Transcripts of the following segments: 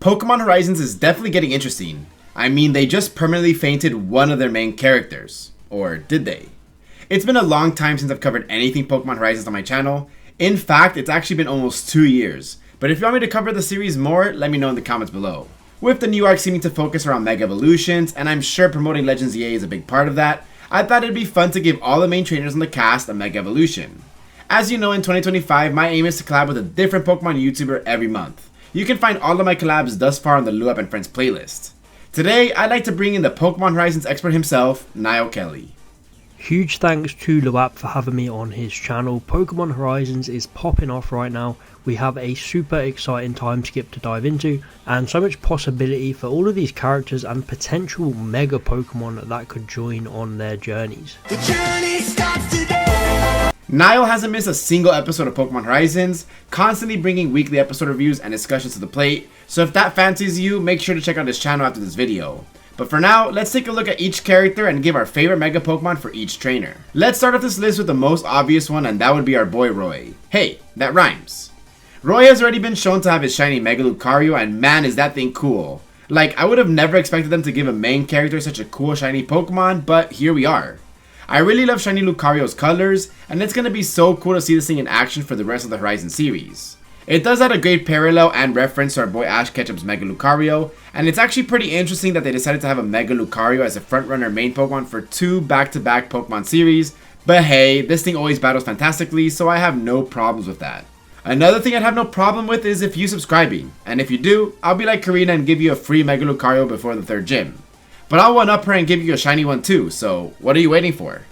Pokemon Horizons is definitely getting interesting. I mean, they just permanently fainted one of their main characters. Or did they? It's been a long time since I've covered anything Pokemon Horizons on my channel. In fact, it's actually been almost 2 years. But if you want me to cover the series more, let me know in the comments below. With the new arc seeming to focus around Mega Evolutions, and I'm sure promoting Legends EA is a big part of that, I thought it'd be fun to give all the main trainers on the cast a Mega Evolution. As you know, in 2025, my aim is to collab with a different Pokemon YouTuber every month. You can find all of my collabs thus far on the Luap and Friends playlist. Today, I'd like to bring in the Pokemon Horizons expert himself, Niall Kelly. Huge thanks to Luap for having me on his channel. Pokemon Horizons is popping off right now. We have a super exciting time skip to dive into, and so much possibility for all of these characters and potential mega Pokemon that could join on their journeys. The journey starts today. Niall hasn't missed a single episode of Pokemon Horizons, constantly bringing weekly episode reviews and discussions to the plate, so if that fancies you, make sure to check out his channel after this video. But for now, let's take a look at each character and give our favorite Mega Pokemon for each trainer. Let's start off this list with the most obvious one, and that would be our boy Roy. Hey, that rhymes. Roy has already been shown to have his shiny Mega Lucario, and man is that thing cool. Like, I would have never expected them to give a main character such a cool shiny Pokemon, but here we are. I really love shiny Lucario's colors, and it's gonna be so cool to see this thing in action for the rest of the Horizon series. It does add a great parallel and reference to our boy Ash Ketchum's Mega Lucario, and it's actually pretty interesting that they decided to have a Mega Lucario as a frontrunner main Pokemon for 2 back-to-back Pokemon series, but hey, this thing always battles fantastically, so I have no problems with that. Another thing I'd have no problem with is if you subscribing, and if you do, I'll be like Karina and give you a free Mega Lucario before the 3rd gym. But I'll one-up her and give you a shiny one too, so what are you waiting for?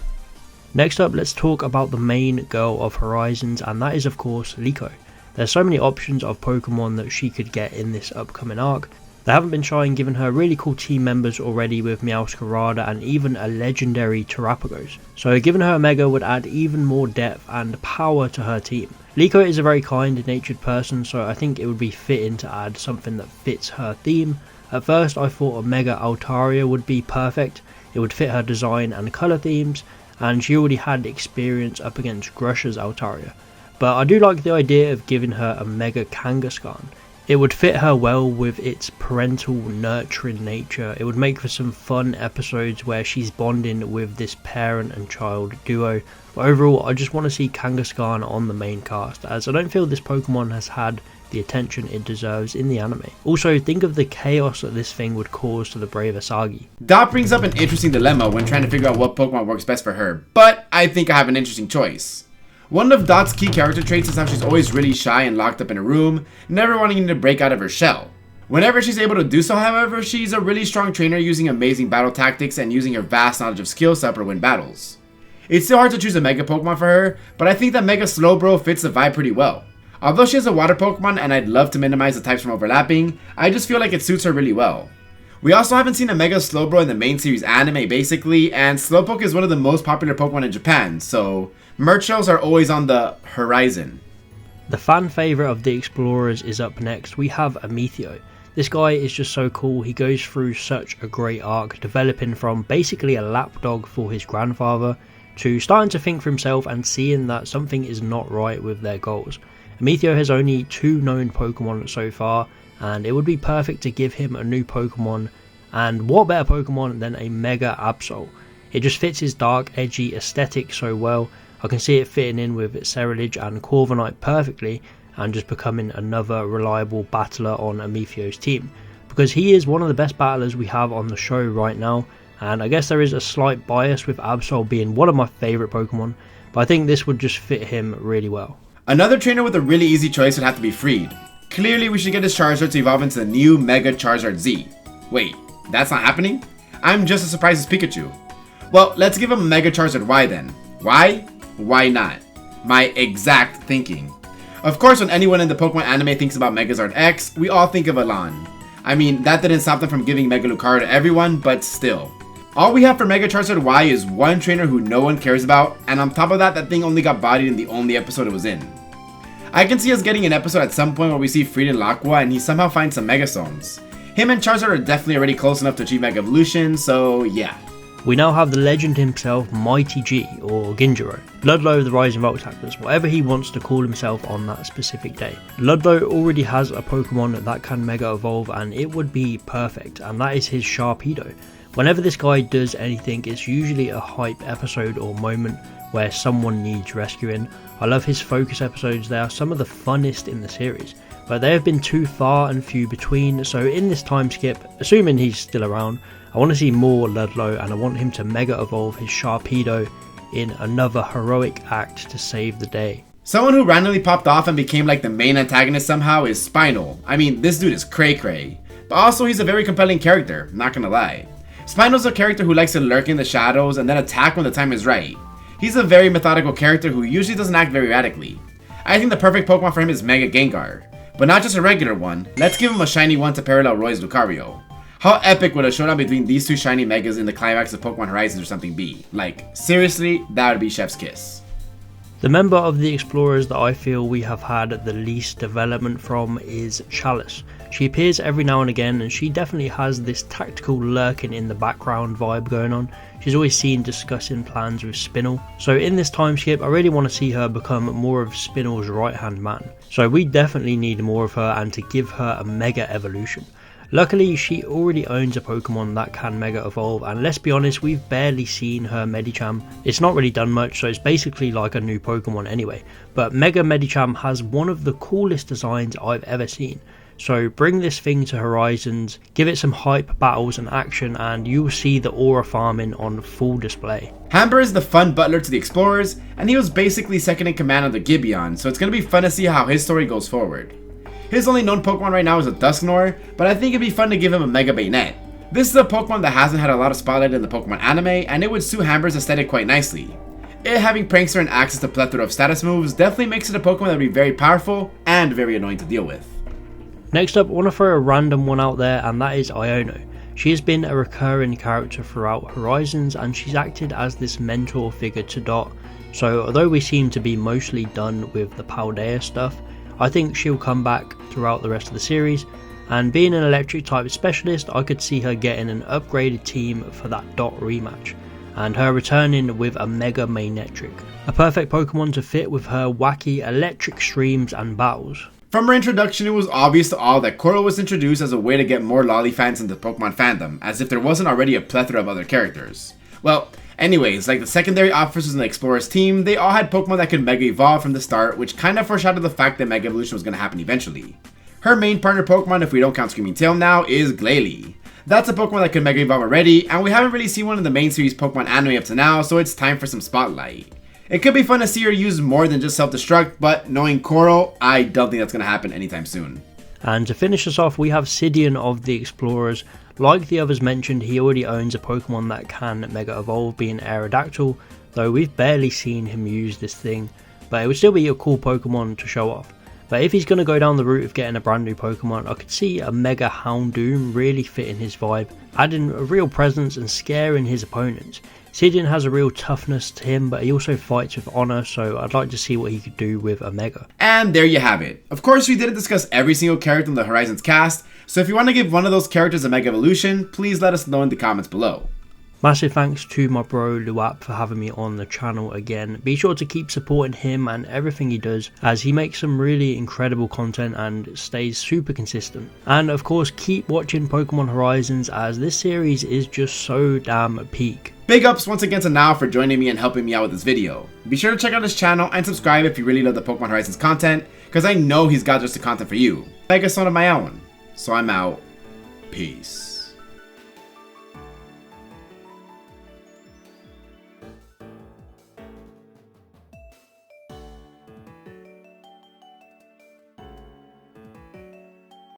Next up, let's talk about the main girl of Horizons, and that is of course Liko. There's so many options of Pokemon that she could get in this upcoming arc. They haven't been shy in giving her really cool team members already with Meowscarada and even a legendary Terrapagos. So giving her a Mega would add even more depth and power to her team. Liko is a very kind-natured person, so I think it would be fitting to add something that fits her theme. At first I thought a Mega Altaria would be perfect. It would fit her design and colour themes, and she already had experience up against Grusha's Altaria. But I do like the idea of giving her a Mega Kangaskhan. It would fit her well with its parental nurturing nature. It would make for some fun episodes where she's bonding with this parent and child duo. But overall, I just want to see Kangaskhan on the main cast, as I don't feel this Pokemon has had the attention it deserves in the anime. Also, think of the chaos that this thing would cause to the brave Asagi. That brings up an interesting dilemma when trying to figure out what Pokemon works best for her, but I think I have an interesting choice. One of Dot's key character traits is how she's always really shy and locked up in a room, never wanting to break out of her shell. Whenever she's able to do so, however, she's a really strong trainer using amazing battle tactics and using her vast knowledge of skills to help her win battles. It's still hard to choose a Mega Pokemon for her, but I think that Mega Slowbro fits the vibe pretty well. Although she has a water Pokemon and I'd love to minimize the types from overlapping, I just feel like it suits her really well. We also haven't seen a Mega Slowbro in the main series anime basically, and Slowpoke is one of the most popular Pokemon in Japan, so merch shows are always on the horizon. The fan favourite of the Explorers is up next. We have Amethio. This guy is just so cool. He goes through such a great arc, developing from basically a lapdog for his grandfather to starting to think for himself and seeing that something is not right with their goals. Amethio has only 2 known Pokemon so far, and it would be perfect to give him a new Pokemon, and what better Pokemon than a Mega Absol. It just fits his dark, edgy aesthetic so well. I can see it fitting in with Ceruledge and Corviknight perfectly, and just becoming another reliable battler on Amethio's team, because he is one of the best battlers we have on the show right now, and I guess there is a slight bias with Absol being one of my favourite Pokemon, but I think this would just fit him really well. Another trainer with a really easy choice would have to be Friede. Clearly we should get his Charizard to evolve into the new Mega Charizard Z. Wait, that's not happening? I'm just as surprised as Pikachu. Well, let's give him a Mega Charizard Y then. Why? Why not? My exact thinking. Of course, when anyone in the Pokemon anime thinks about Megazord X, we all think of Elan. I mean, that didn't stop them from giving Mega Lucario to everyone, but still. All we have for Mega Charizard Y is one trainer who no one cares about, and on top of that, that thing only got bodied in the only episode it was in. I can see us getting an episode at some point where we see Friede in Laqua and he somehow finds some Mega Stones. Him and Charizard are definitely already close enough to achieve Mega Evolution, so yeah. We now have the legend himself, Mighty G, or Ginjiro, Ludlow the Rising Voltactors, whatever he wants to call himself on that specific day. Ludlow already has a Pokemon that can Mega Evolve and it would be perfect, and that is his Sharpedo. Whenever this guy does anything, it's usually a hype episode or moment where someone needs rescuing. I love his focus episodes, they are some of the funnest in the series, but they have been too far and few between, so in this time skip, assuming he's still around, I want to see more Ludlow and I want him to Mega Evolve his Sharpedo in another heroic act to save the day. Someone who randomly popped off and became like the main antagonist somehow is Spinel. I mean, this dude is cray cray. But also he's a very compelling character, not gonna lie. Spinel's a character who likes to lurk in the shadows and then attack when the time is right. He's a very methodical character who usually doesn't act very erratically. I think the perfect Pokemon for him is Mega Gengar. But not just a regular one, let's give him a shiny one to parallel Roy's Lucario. How epic would a showdown between these two shiny Megas in the climax of Pokemon Horizons or something be? Like, seriously, that would be chef's kiss. The member of the Explorers that I feel we have had the least development from is Chalice. She appears every now and again and she definitely has this tactical lurking in the background vibe going on. She's always seen discussing plans with Spinel. So in this time skip I really want to see her become more of Spinel's right hand man. So we definitely need more of her and to give her a Mega Evolution. Luckily, she already owns a Pokemon that can Mega Evolve, and let's be honest, we've barely seen her Medicham. It's not really done much, so it's basically like a new Pokemon anyway. But Mega Medicham has one of the coolest designs I've ever seen. So bring this thing to Horizons, give it some hype, battles and action, and you'll see the aura farming on full display. Hamber is the fun butler to the Explorers, and he was basically second in command of the Gibeon, so it's gonna be fun to see how his story goes forward. His only known Pokemon right now is a Dusknoir, but I think it'd be fun to give him a Mega Bayonet. This is a Pokemon that hasn't had a lot of spotlight in the Pokemon anime, and it would suit Hamber's aesthetic quite nicely. It having Prankster and access to a plethora of status moves definitely makes it a Pokemon that would be very powerful and very annoying to deal with. Next up, I want to throw a random one out there, and that is Iono. She has been a recurring character throughout Horizons, and she's acted as this mentor figure to Dot. So although we seem to be mostly done with the Paldea stuff, I think she'll come back throughout the rest of the series, and being an electric type specialist, I could see her getting an upgraded team for that Dot rematch, and her returning with a Mega Manectric, a perfect Pokemon to fit with her wacky electric streams and battles. From her introduction, it was obvious to all that Coral was introduced as a way to get more lolly fans into Pokemon fandom, as if there wasn't already a plethora of other characters. Well, anyways, like the secondary officers in the Explorers team, they all had Pokemon that could Mega Evolve from the start, which kind of foreshadowed the fact that Mega Evolution was going to happen eventually. Her main partner Pokemon, if we don't count Screaming Tail now, is Glalie. That's a Pokemon that could Mega Evolve already, and we haven't really seen one in the main series Pokemon anime up to now, so it's time for some spotlight. It could be fun to see her use more than just self-destruct, but knowing Coral, I don't think that's going to happen anytime soon. And to finish us off, we have Sidian of the Explorers. Like the others mentioned, he already owns a Pokemon that can Mega Evolve, being Aerodactyl, though we've barely seen him use this thing, but it would still be a cool Pokemon to show off. But if he's going to go down the route of getting a brand new Pokemon, I could see a Mega Houndoom really fitting his vibe, adding a real presence and scaring his opponents. Sidian has a real toughness to him, but he also fights with honor, so I'd like to see what he could do with a Mega. And there you have it. Of course, we didn't discuss every single character in the Horizons cast, so if you want to give one of those characters a Mega Evolution, please let us know in the comments below. Massive thanks to my bro Luap for having me on the channel again. Be sure to keep supporting him and everything he does, as he makes some really incredible content and stays super consistent. And of course, keep watching Pokemon Horizons, as this series is just so damn peak. Big ups once again to Now for joining me and helping me out with this video. Be sure to check out his channel and subscribe if you really love the Pokemon Horizons content, because I know he's got just the content for you. I guess one of my own. So I'm out. Peace.